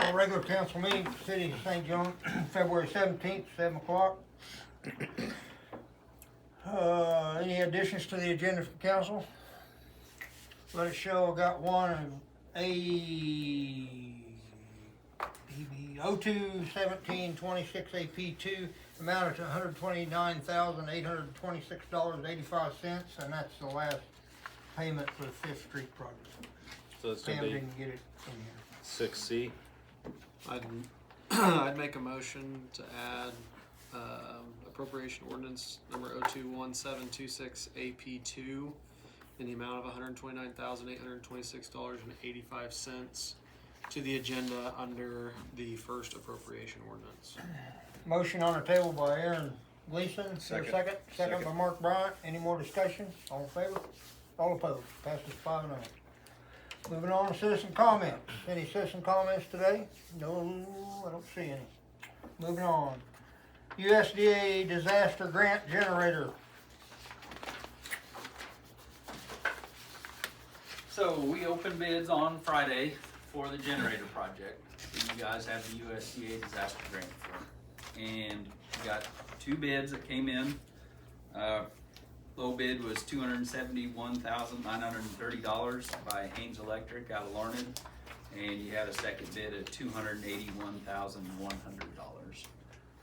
Our regular council meeting, City of St. John, February 17th, 7 o'clock. Any additions to the agenda from council? Let it show, I got one of O2-17-26 AP2, amounted to $129,826.85, and that's the last payment for the Fifth Street project. So it's Sam gonna be didn't get it in here. 6C. I'd make a motion to add appropriation ordinance number 02-1726 AP2 in the amount of $129,826.85 to the agenda under the first appropriation ordinance. Motion on the table by Aaron Gleason. Is there a Second. Second by Mark Bryant. Any more discussion? All in favor? All opposed? Passes 5-0. Moving on to citizen comments. Any citizen comments today? No, I don't see any. Moving on. USDA disaster grant generator. So we opened bids on Friday for the generator project that you guys have the USDA disaster grant for. And we got 2 bids that came in. Low bid was $271,930 by Haynes Electric out of Larned. And you had a second bid at $281,100.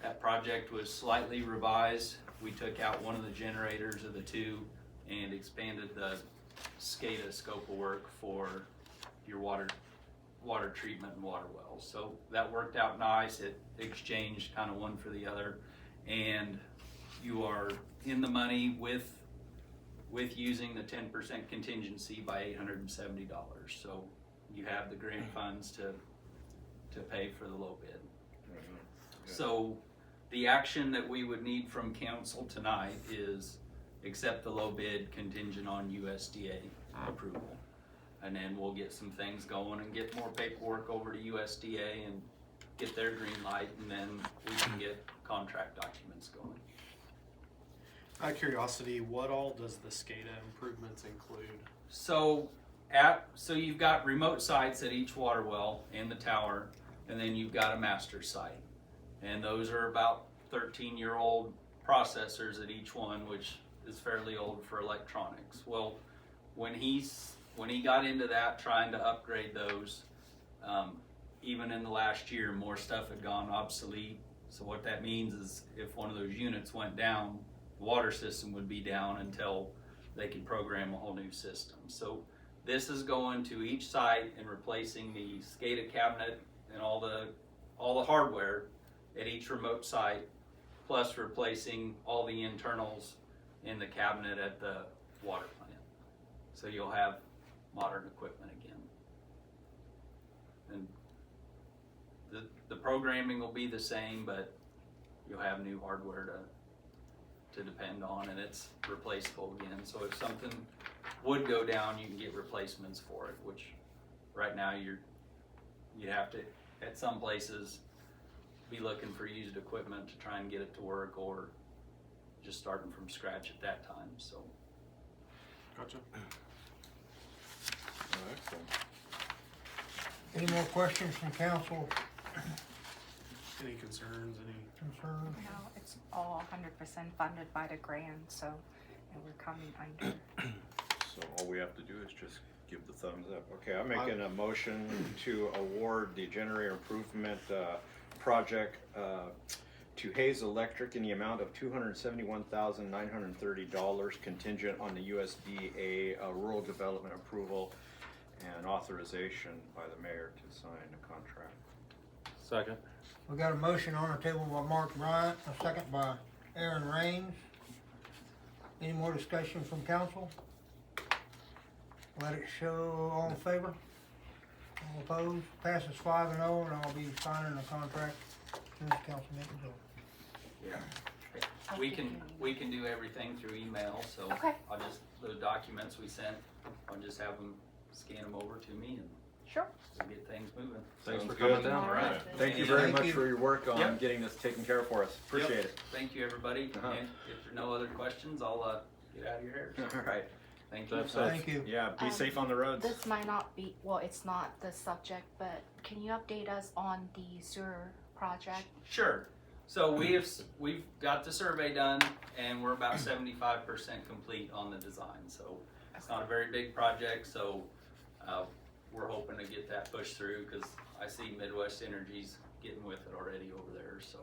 That project was slightly revised. We took out one of the generators of the 2 and expanded the SCADA scope of work for your water treatment and water wells. So that worked out nice. It exchanged kind of one for the other, and you are in the money with using the 10% contingency by $870. So you have the grant funds to pay for the low bid. So the action that we would need from council tonight is accept the low bid contingent on USDA approval. And then we'll get some things going and get more paperwork over to USDA and get their green light, and then we can get contract documents going. Out of curiosity, what all does the SCADA improvements include? So you've got remote sites at each water well and the tower, and then you've got a master site. And those are about 13-year-old processors at each one, which is fairly old for electronics. Well, when he got into that, trying to upgrade those, even in the last year, more stuff had gone obsolete. So what that means is if one of those units went down, the water system would be down until they could program a whole new system. So this is going to each site and replacing the SCADA cabinet and all the hardware at each remote site, plus replacing all the internals in the cabinet at the water plant. So you'll have modern equipment again. And the programming will be the same, but you'll have new hardware to depend on, and it's replaceable again. So if something would go down, you can get replacements for it, which right now you have to, at some places, be looking for used equipment to try and get it to work, or just starting from scratch at that time. So Gotcha. Excellent. Any more questions from council? Any concerns? Any? Concerns? No, it's all 100% funded by the grant, so and we're coming under. So all we have to do is just give the thumbs up. Okay, I'm making a motion to award the generator improvement project to Hayes Electric in the amount of $271,930 contingent on the USDA rural development approval and authorization by the mayor to sign the contract. Second. We got a motion on the table by Mark Bryant, a second by Aaron Raines. Any more discussion from council? Let it show. All in favor? All opposed? Passes 5-0, and I'll be signing the contract as soon as council meeting's over. yeah, we can do everything through email. So Okay. the documents we sent, I'll just have them scan them over to me, and Sure. we'll get things moving. Thanks for Sounds coming good. down. All right. Thank you very Thank much you. for your work on Yep. getting this taken care of for us. Appreciate Thank you, everybody. Uh-huh. And if there are no other questions, I'll get out of your hair. it. All right. Thank you. That's it. Thank you. Yeah, be safe on the roads. This might not be, well, it's not the subject, but can you update us on the sewer project? Sure. So we've got the survey done, and we're about 75% complete on the design. So it's not a very big project. So we're hoping to get that pushed through because I see Midwest Energy's getting with it already over there. So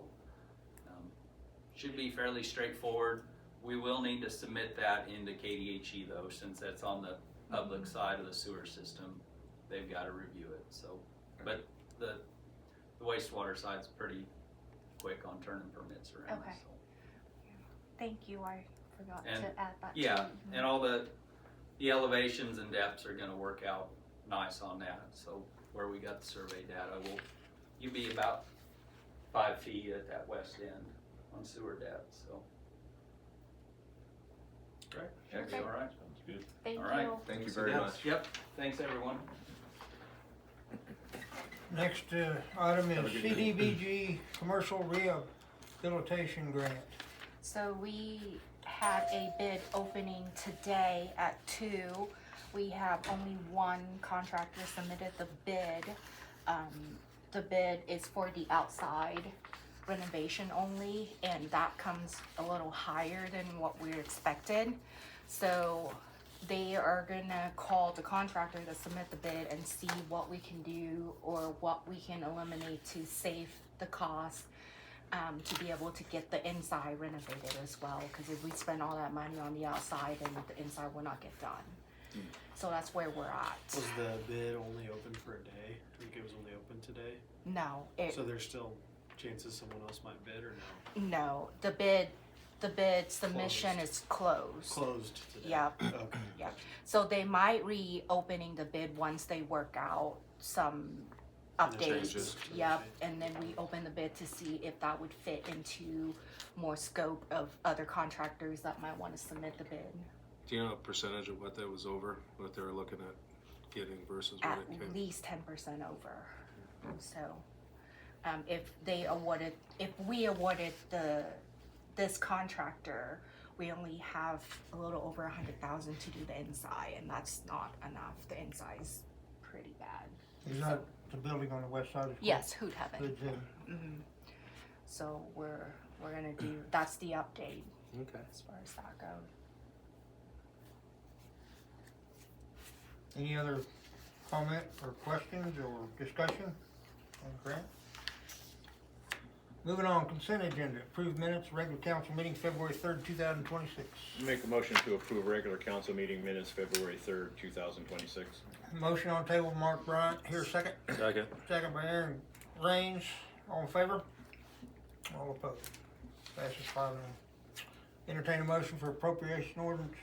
should be fairly straightforward. We will need to submit that into KDHE though, since that's on the public side of the sewer system. They've got to review it. So, but the wastewater side's pretty quick on turning permits around. Okay. So. Thank you, I forgot And- to add that. Yeah, too. and all the elevations and depths are going to work out nice on that. So where we got the survey data, you'll be about 5 feet at that west end on sewer depth. So. Great. Should be all right. Sounds good. Thank All right. you. Thank you very Yep, much. Yep. Thanks, everyone. Next item Have is a good day. CDBG Commercial Rehabilitation Grant. So we had a bid opening today at 2. We have only one contractor submitted the bid. The bid is for the outside renovation only, and that comes a little higher than what we expected. So they are gonna call the contractor to submit the bid and see what we can do or what we can eliminate to save the cost, to be able to get the inside renovated as well. Because if we spend all that money on the outside, and the inside will not get done. So that's where we're at. Was the bid only open for a day? I think it was only open today. No, So there's still chances someone else might bid or no? no, the bid submission is closed. Closed today. Yep. Okay. Yeah. So they might reopening the bid once they work out some updates. changes. Yep, and then we open the bid to see if that would fit into more scope of other contractors that might want to submit the bid. Do you know a percentage of what that was over, what they were looking at getting versus what At it came? least 10% over. So, if we awarded this contractor, we only have a little over 100,000 to do the inside, and that's not enough. The inside is pretty bad. Is that the building on the west side of the school? Yes, Hoot Heaven. Hood's Heaven. Hmm. So we're gonna do. That's the update Okay. as far as that goes. Any other comment or questions or discussion on the grant? Moving on, consent agenda, approved minutes, regular council meeting February 3rd, 2026. Make a motion to approve regular council meeting minutes February 3rd, 2026. Motion on the table, Mark Bryant, here second. Second. Second by Aaron Raines, all in favor? All opposed? Passes 5-0. Entertain a motion for appropriation ordinance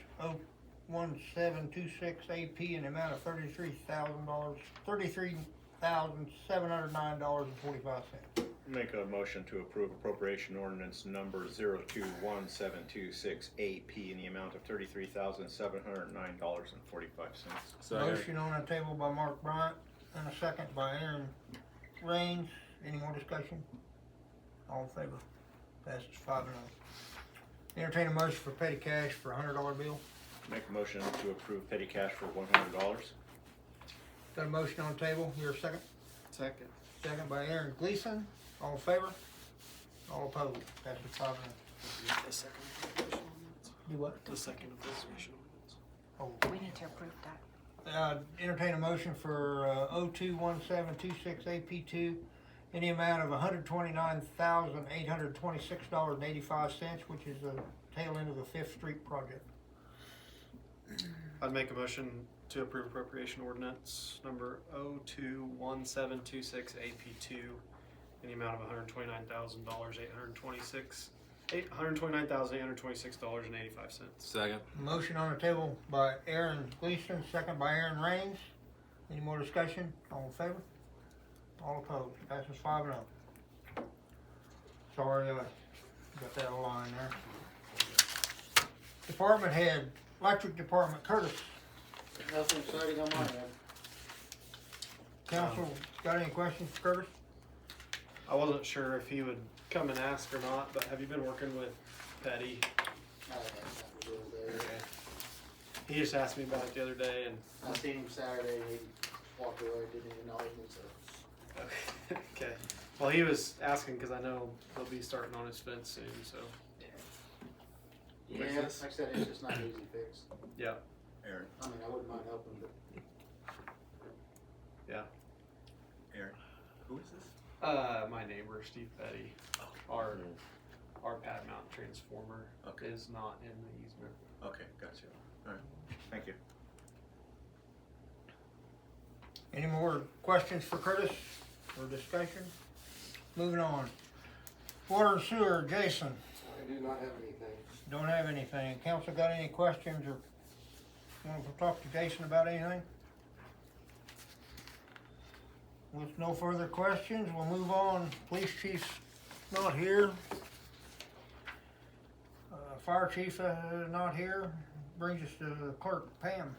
01726 AP in the amount of $33,709.45. Make a motion to approve appropriation ordinance number 021726 AP in the amount of $33,709.45. Second. Motion on the table by Mark Bryant and a second by Aaron Raines. Any more discussion? All in favor? Passes 5-0. Entertain a motion for petty cash for a $100 bill. Make a motion to approve petty cash for $100. Got a motion on the table, here a second. Second. Second by Aaron Gleason. All in favor? All opposed? Passes 5-0. The second appropriation ordinance. Do what? The second appropriation ordinance. Oh. We need to approve that. Entertain a motion for 021726 AP2 in the amount of $129,826.85, which is the tail end of the 5th Street project. I'd make a motion to approve appropriation ordinance number 021726 AP2 in the amount of $129,826.85. Second. Motion on the table by Aaron Gleason, second by Aaron Raines. Any more discussion? All in favor? All opposed? Passes 5-0. Sorry, got that line there. Department head, electric department, Curtis. Nothing exciting on my end. Council, got any questions for Curtis? I wasn't sure if he would come and ask or not, but have you been working with Petty? I have nothing to do with it. He just asked me about it the other day, and I seen him Saturday, and he walked away, didn't even know me, so. okay. Well, he was asking because I know they'll be starting on his fence soon. So Yeah, like I said, it's just not an easy fix. yeah, Aaron, I mean, I wouldn't mind helping, but Aaron, who is this? my neighbor Steve Petty, our pad mount transformer Okay. is not in the easement. Okay, gotcha. All right, thank you. Any more questions for Curtis or discussion? Moving on. Water and sewer, Jason, I do not have anything. don't have anything. Council got any questions or want to talk to Jason about anything? With no further questions, we'll move on. Police chief's not here. Fire chief not here. Brings us to clerk Pam.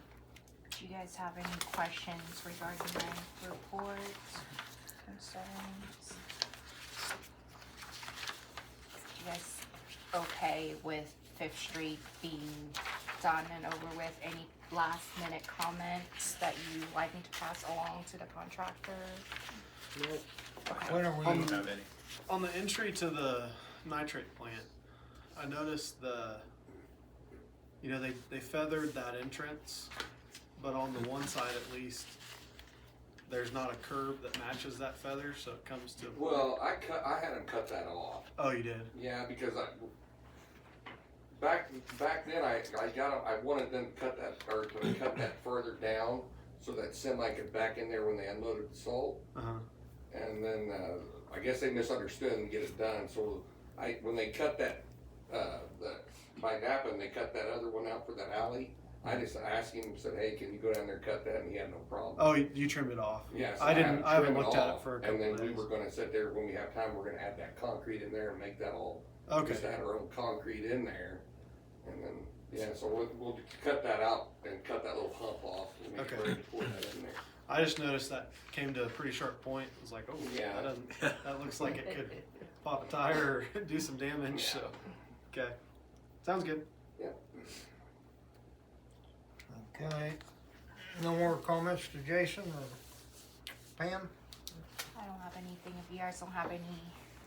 Do you guys have any questions regarding my reports, concerns? You guys okay with Fifth Street being done and over with? Any last minute comments that you like me to pass along to the contractor? When are we? Don't have any. On the entry to the nitrate plant, I noticed they feathered that entrance, but on the one side at least, there's not a curb that matches that feather, so it comes to. Well, I had him cut that off. Oh, you did? Yeah, because back then I wanted them to cut that further down so that semi could back in there when they unloaded the salt. Uh-huh. And then I guess they misunderstood and get it done. So when they cut that by Napa and they cut that other one out for that alley, I just asked him, said, hey, can you go down there and cut that? And he had no problem. Oh, you trimmed it off. Yeah, so I had him haven't trim looked at it off, for a couple and then of we days. were gonna sit there, when we have time, we're gonna add that concrete in there and make that all, Okay. just add our own concrete in there. And then, yeah, so we'll cut that out and cut that little hump off and make Okay. sure to pour that in there. I just noticed that came to a pretty sharp point. I was like, oh, Yeah. that looks like it could pop a tire or do some damage. Yeah. So, okay, sounds good. Okay. No more comments to Jason or Pam? I don't have anything. If you guys don't have any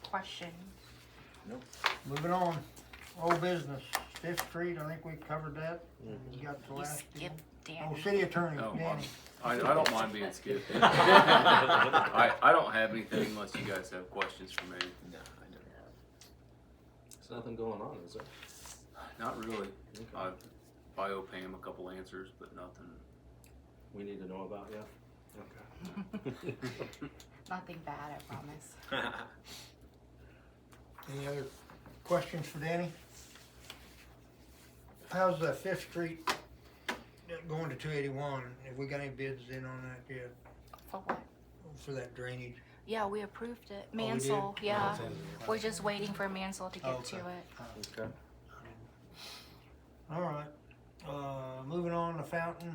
questions. Moving on. Old business. Fifth Street, I think we covered that. You got the You last. skipped Oh, Danny. city attorney, Oh, Danny. I don't mind being skipped. I don't have anything unless you guys have questions for me. No, I don't. There's nothing going on, is there? Not really. Okay. I owe Pam a couple answers, but nothing. We need to know about, yeah? Okay. Nothing bad, I promise. Any other questions for Danny? How's the Fifth Street going to 281? Have we got any bids in on that yet For what? for that drainage? Yeah, we approved it. Oh, we did? Mansell, yeah. Okay. We're just waiting for Mansell to get to Okay. it. Okay. All right. Moving on to Fountain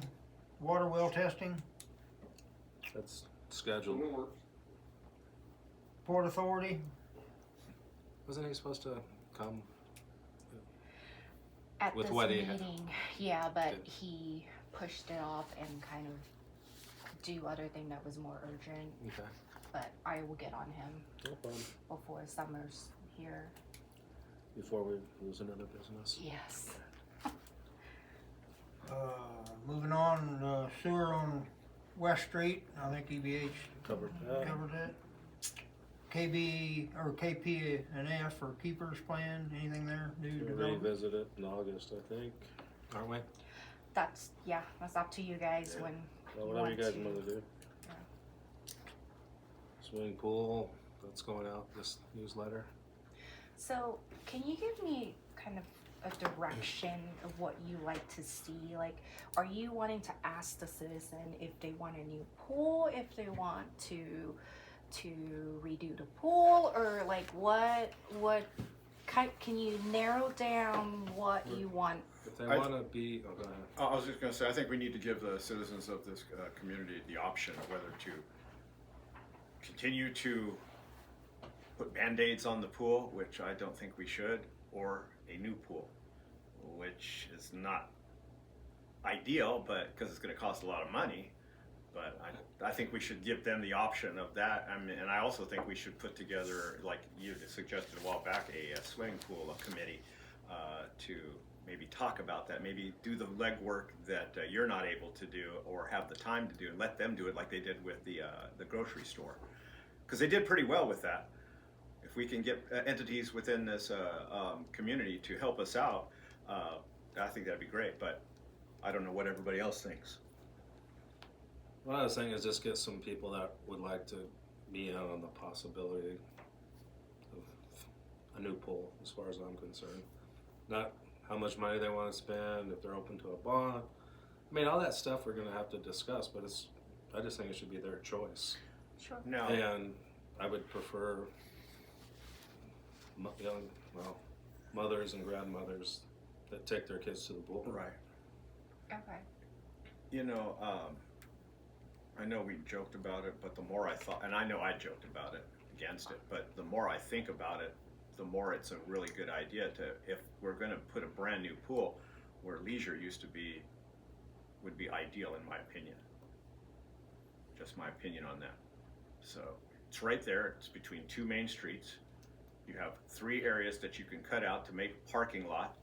water well testing. That's scheduled. Port Authority. Wasn't he supposed to come? At With this what he- meeting, yeah, but Okay. he pushed it off and kind of do other thing that was more urgent. Okay. But I will get on him No problem. before summer's here. Before we lose another business. Yes. Moving on, sewer on West Street. I think EBH Covered that. covered that. KB or KP and F or keepers plan. Anything there? New We'll development? revisit it in August, I think. Aren't we? That's up to you guys Yeah. when Well, you whatever you want guys to. want to do. Swimming pool, that's going out, this newsletter. So, can you give me kind of a direction of what you like to see? Like, are you wanting to ask the citizen if they want a new pool, if they want to redo the pool, or like what can you narrow down what you want? If they I- want to be, oh, go ahead. I was just gonna say, I think we need to give the citizens of this community the option of whether to continue to put Band-Aids on the pool, which I don't think we should, or a new pool, which is not, ideal, but, cause it's gonna cost a lot of money. But I think we should give them the option of that. I mean, and I also think we should put together, like you suggested a while back, a swimming pool, a committee, to maybe talk about that, maybe do the legwork that you're not able to do or have the time to do, and let them do it like they did with the grocery store. Because they did pretty well with that. If we can get entities within this community to help us out, I think that'd be great, but I don't know what everybody else thinks. What I was saying is just get some people that would like to be in on the possibility of a new pool, as far as I'm concerned. Not how much money they want to spend, if they're open to a bond. I mean, all that stuff we're going to have to discuss, but I just think it should be their choice. Sure. No. And I would prefer mothers and grandmothers that take their kids to the pool. Right. Okay. You know, I know we joked about it, but the more I thought, and I know I joked about it, against it, but the more I think about it, the more it's a really good idea to, if we're gonna put a brand new pool where leisure used to be, would be ideal in my opinion. Just my opinion on that. So, it's right there, it's between two main streets. You have 3 areas that you can cut out to make a parking lot,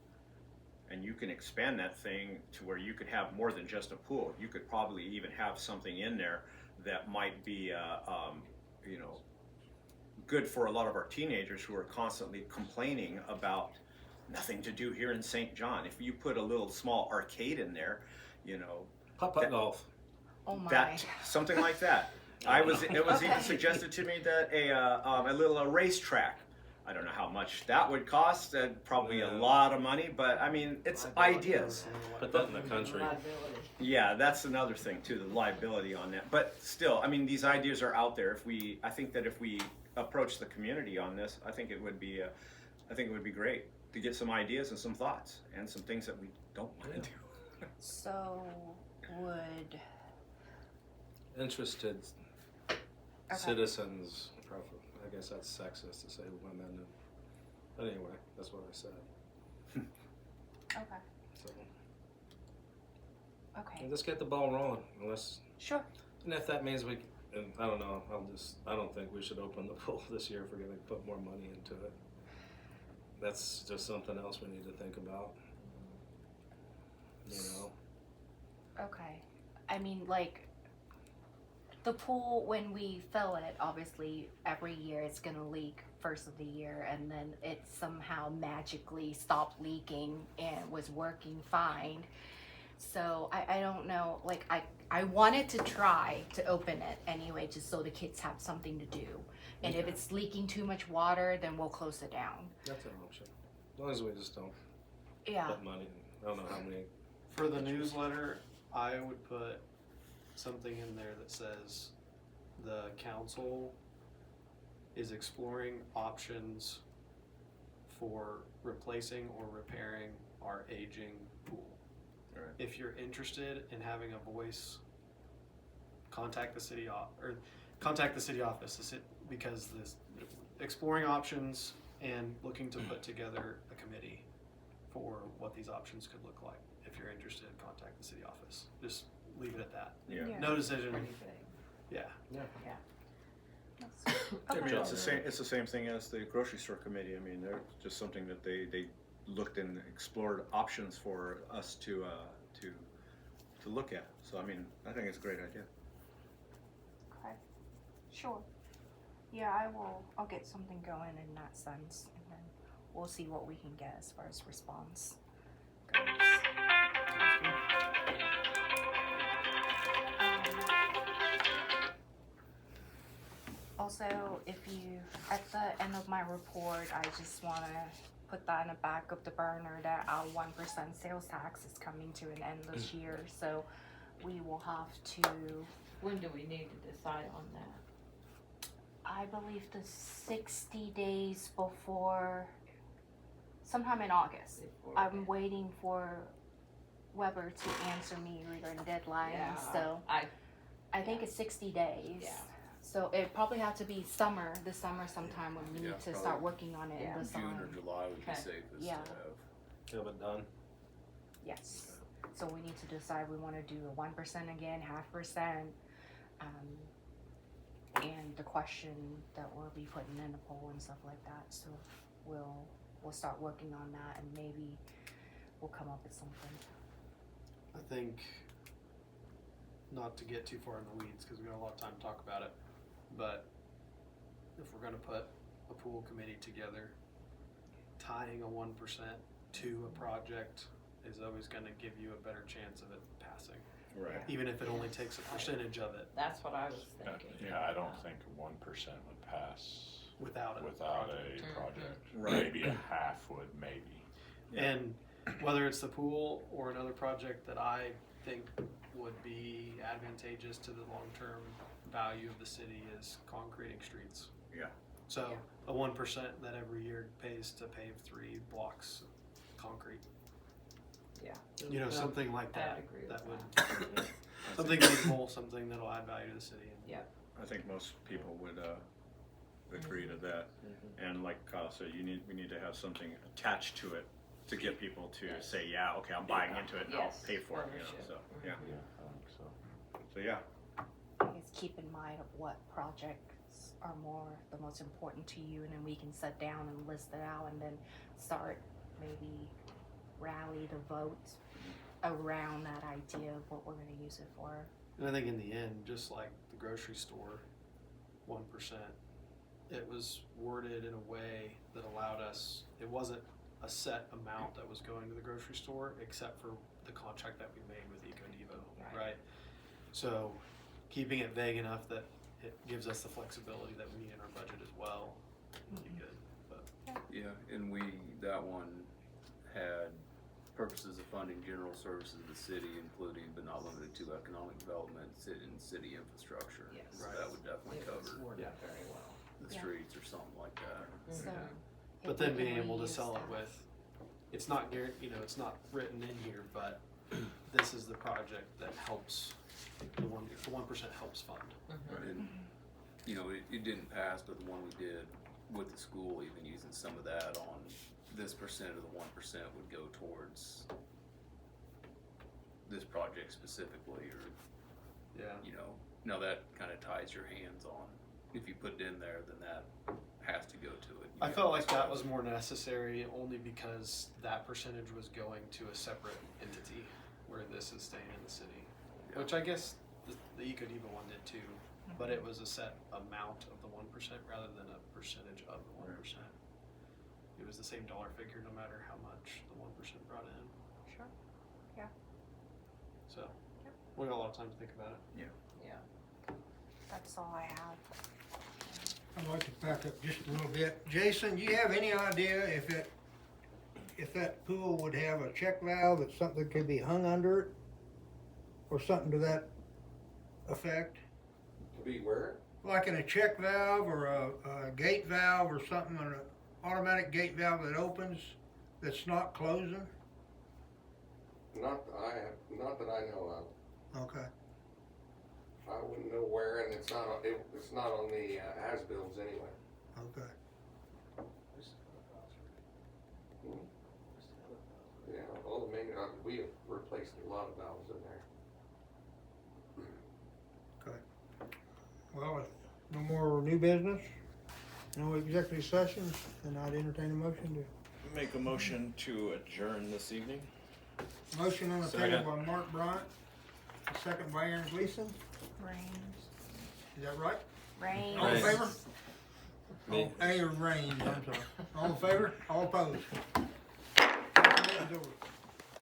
and you can expand that thing to where you could have more than just a pool. You could probably even have something in there that might be, you know, good for a lot of our teenagers who are constantly complaining about nothing to do here in St. John. If you put a little small arcade in there, you know, Putt-putt golf. Oh my. that something like that. It was even suggested to me that a little racetrack. I don't know how much that would cost. Probably a lot of money, but I mean, it's ideas. Put that in the country. Yeah, that's another thing too, the liability on that. But still, I mean, these ideas are out there. I think that if we approach the community on this, I think it would be great to get some ideas and some thoughts and some things that we don't want to do. So would Interested citizens, I guess that's sexist to say women, but anyway, that's what I said. okay. So Okay. let's get the ball rolling. Sure. And if that means and I don't know, I don't think we should open the pool this year if we're gonna put more money into it. That's just something else we need to think about. You know? Okay. I mean, like, the pool, when we fill it, obviously every year it's gonna leak first of the year, and then it somehow magically stopped leaking and was working fine. So I don't know, like, I wanted to try to open it anyway, just so the kids have something to do. And if it's leaking too much water, then we'll close it down. That's an option. As long as we just don't Yeah. put money in. I don't know how many. For the newsletter, I would put something in there that says the council is exploring options for replacing or repairing our aging pool. Right. If you're interested in having a voice, contact the city office because this exploring options and looking to put together a committee for what these options could look like. If you're interested, contact the city office. Just leave it at that. Yeah. No decision. Yeah. I mean, it's the same thing as the grocery store committee. I mean, they're just something that they looked and explored options for us to look at. So I mean, I think it's a great idea. Okay. Sure. Yeah, I'll get something going in that sense, and then we'll see what we can get as far as response goes. Also, if you, at the end of my report, I just want to put that in the back of the burner that our 1% sales tax is coming to an end this year, so we will have to. When do we need to decide on that? I believe the 60 days before, sometime in August. I'm waiting for Weber to answer me regarding deadline, so I think it's 60 days. Yeah. So it probably have to be the summer sometime when we need to start working on it in the summer. June or July would be Okay. safest Yeah. to have. Have it done. Yes. So we need to decide we wanna do a 1% again, 0.5%. And the question that we'll be putting in a poll and stuff like that, so we'll start working on that and maybe we'll come up with something. I think, not to get too far in the weeds, cause we got a lot of time to talk about it, but if we're gonna put a pool committee together, tying a 1% to a project is always gonna give you a better chance of it passing, Right. even if it only takes a percentage of it That's what I was thinking. Yeah, I don't think 1% would pass without it. without a project. Right. Maybe a half would, maybe. And whether it's the pool or another project that I think would be advantageous to the long-term value of the city is concreting streets. Yeah. So a 1% that every year pays to pave 3 blocks of concrete. Yeah. You know, something like I'd that. agree with That would, that. something meaningful, something that'll add value to the city. I think most people would agree to that. And like Kyle said, we need to have something attached to it to get people to say, yeah, okay, I'm buying into it and I'll Yes, pay for it, you know, ownership. so, yeah. Yeah, I think so. So, yeah, I guess keep in mind of what projects are the most important to you, and then we can sit down and list it out and then start maybe rally the votes around that idea of what we're gonna use it for. And I think in the end, just like the grocery store, 1%, it was worded in a way that allowed us, it wasn't a set amount that was going to the grocery store, except for the contract that we made with EcoDevo, right? So keeping it vague enough that it gives us the flexibility that we need in our budget as well would be good, but. Yeah, and that one had purposes of funding general services of the city, including but not limited to economic development and city infrastructure. Yes. So Right. that would definitely It was cover worded very well. the Yeah. streets or something like that. So. But if then we being can able to reuse sell it that. with, it's not it's not written in here, but this is the project that helps, the 1% helps fund. And, you know, it didn't pass, but the one we did with the school, even using some of that on this percent of the 1% would go towards this project specifically, or, Yeah. you know, now that kind of ties your hands on, if you put it in there, then that has to go to it. I felt like that was more necessary only because that percentage was going to a separate entity where this is staying in the city. Which I guess the EcoDevo one did too, but it was a set amount of the 1% rather than a percentage of the 1%. It was the same dollar figure no matter how much the 1% brought in. Sure. Yeah. So we got a lot of time to think about it. Yeah. That's all I have. I'd like to back up just a little bit. Jason, do you have any idea if that pool would have a check valve that something could be hung under it? Or something to that effect? To be where? Like in a check valve or a gate valve or something, an automatic gate valve that opens that's not closing? Not that I know of. Okay. I wouldn't know where, and it's not on the as-bills anyway. Okay. Yeah, all the main, we have replaced a lot of valves in there. Well, if no more new business, no executive sessions, then I'd entertain a motion to. make a motion to adjourn this evening. Motion on the Second. table by Mark Bryant, a second by Aaron Gleason. Rains. Is that right? Rains. All in favor? Me. Rains, I'm sorry. All in favor? All opposed?